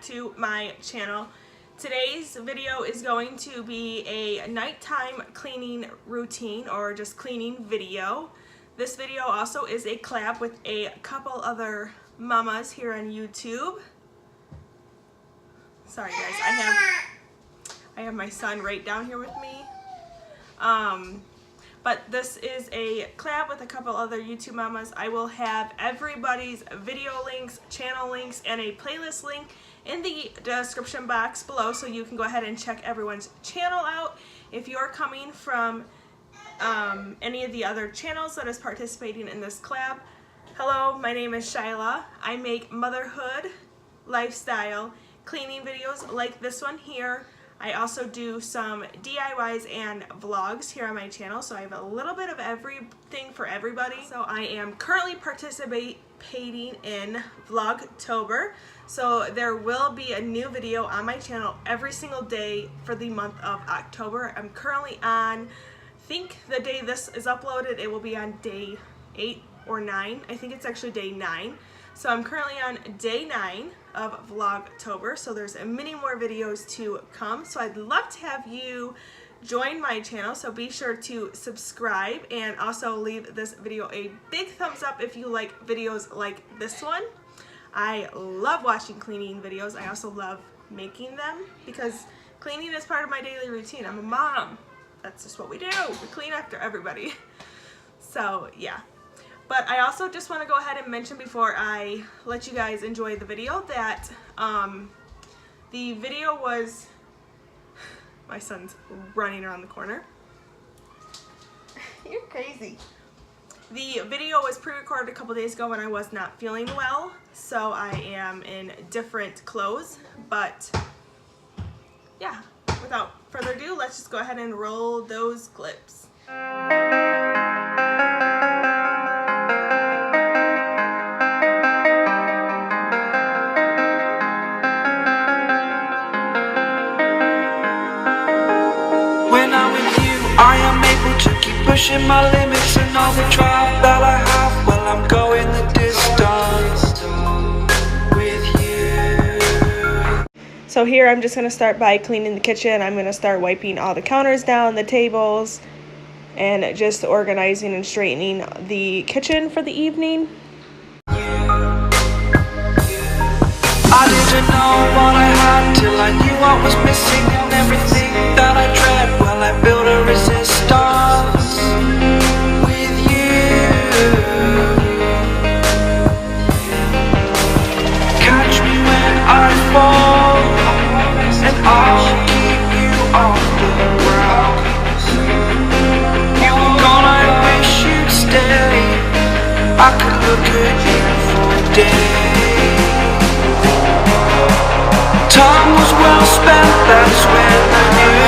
to my channel. Today's video is going to be a nighttime cleaning routine or just cleaning video. This video also is a collab with a couple other mamas here on YouTube. Sorry guys, I have my son right down here with me. But this is a collab with a couple other YouTube mamas. I will have everybody's video links, channel links, and a playlist link in the description box below, so you can go ahead and check everyone's channel out. If you're coming from any of the other channels that is participating in this collab, hello, my name is Shyla. I make motherhood, lifestyle, cleaning videos like this one here. I also do some DIYs and vlogs here on my channel, so I have a little bit of everything for everybody. So I am currently participating in Vlogtober, so there will be a new video on my channel every single day for the month of October. I'm currently on, I think the day this is uploaded, it will be on day 8 or 9. I think it's actually day 9. So I'm currently on day 9 of Vlogtober, so there's many more videos to come. So I'd love to have you join my channel, so be sure to subscribe and also leave this video a big thumbs up if you like videos like this one. I love watching cleaning videos. I also love making them because cleaning is part of my daily routine. I'm a mom. That's just what we do. We clean after everybody. So yeah. But I also just want to go ahead and mention before I let you guys enjoy the video that the video was, my son's running around the corner. You're crazy. The video was pre-recorded a couple days ago when I was not feeling well, so I am in different clothes. But yeah, without further ado, let's just go ahead and roll those clips. Pushing my limits and all the drive that I have. Well, I'm going the distance with you. So here I'm just going to start by cleaning the kitchen. I'm going to start wiping all the counters down, the tables, and just organizing and straightening the kitchen for the evening. I didn't know what I had till I knew what was missing, and everything that I dread, well, I built a resistance with you. Catch me when I fall, and I'll keep you on the ground. You were gone, I wish you'd stay. I could look at you for days. Time was well spent, that's when I knew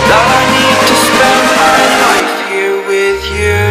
that I need to spend my life here with you.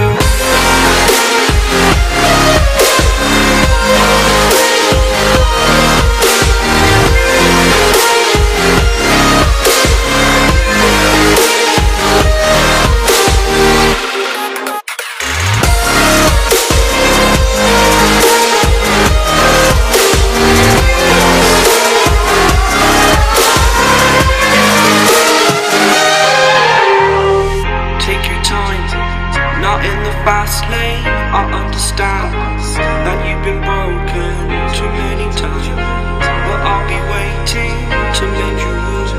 Fast lane, I understand that you've been broken too many times, but I'll be waiting to mend your wounds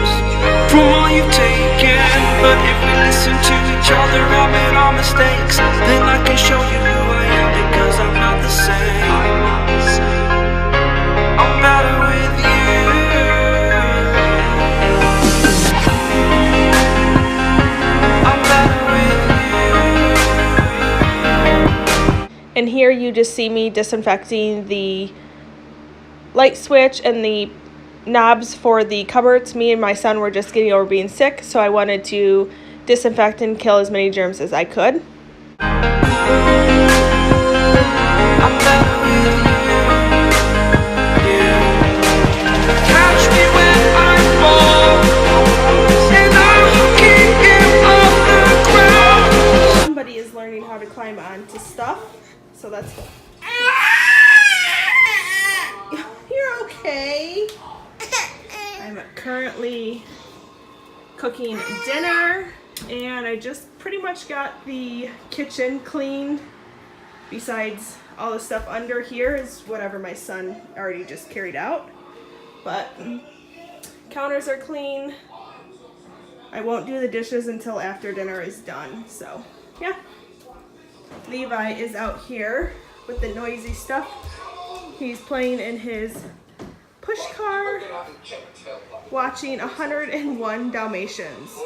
from all you've taken. But if we listen to each other, admit our mistakes, then I can show you who I am, because I'm not the same. I'm better with you. I'm better with you. And here you just see me disinfecting the light switch and the knobs for the cupboards. Me and my son were just getting over being sick, so I wanted to disinfect and kill as many germs as I could. Somebody is learning how to climb onto stuff, so that's good. okay? I'm currently cooking dinner, and I just pretty much got the kitchen cleaned. Besides all the stuff under here is whatever my son already just carried out. But counters are clean. I won't do the dishes until after dinner is done, so yeah. Levi is out here with the noisy stuff. He's playing in his push car, watching 101 Dalmatians.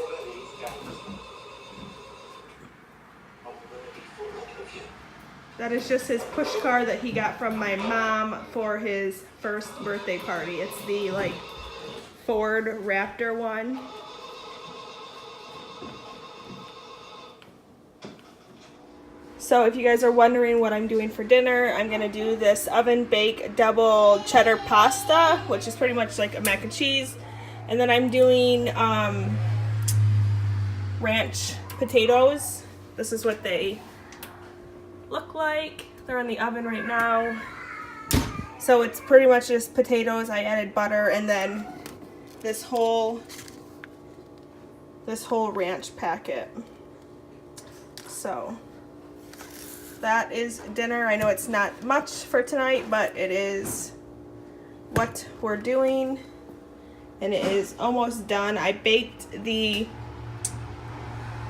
That is just his push car that he got from my mom for his first birthday party. It's the like Ford Raptor one. So if you guys are wondering what I'm doing for dinner, I'm gonna do this oven bake double cheddar pasta, which is pretty much like a mac and cheese. And then I'm doing ranch potatoes. This is what they look like. They're in the oven right now. So it's pretty much just potatoes. I added butter and then this whole ranch packet. So that is dinner. I know it's not much for tonight, but it is what we're doing, and it is almost done. I baked the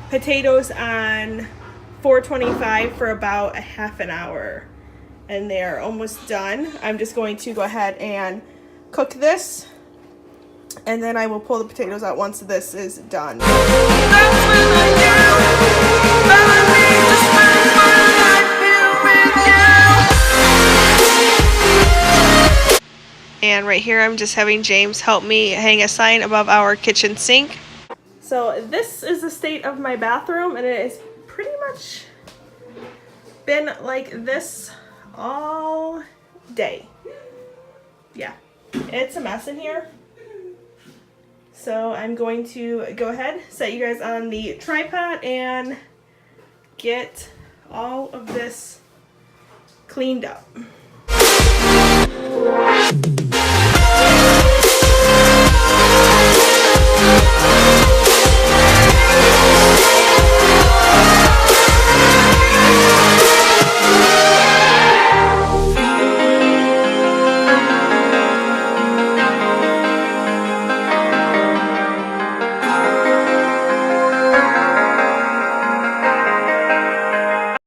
potatoes on 425 for about a half an hour, and they are almost done. I'm just going to go ahead and cook this, and then I will pull the potatoes out once this is done. And right here I'm just having James help me hang a sign above our kitchen sink. So this is the state of my bathroom, and it has pretty much been like this all day. Yeah, it's a mess in here. So I'm going to go ahead, set you guys on the tripod, and get all of this cleaned up.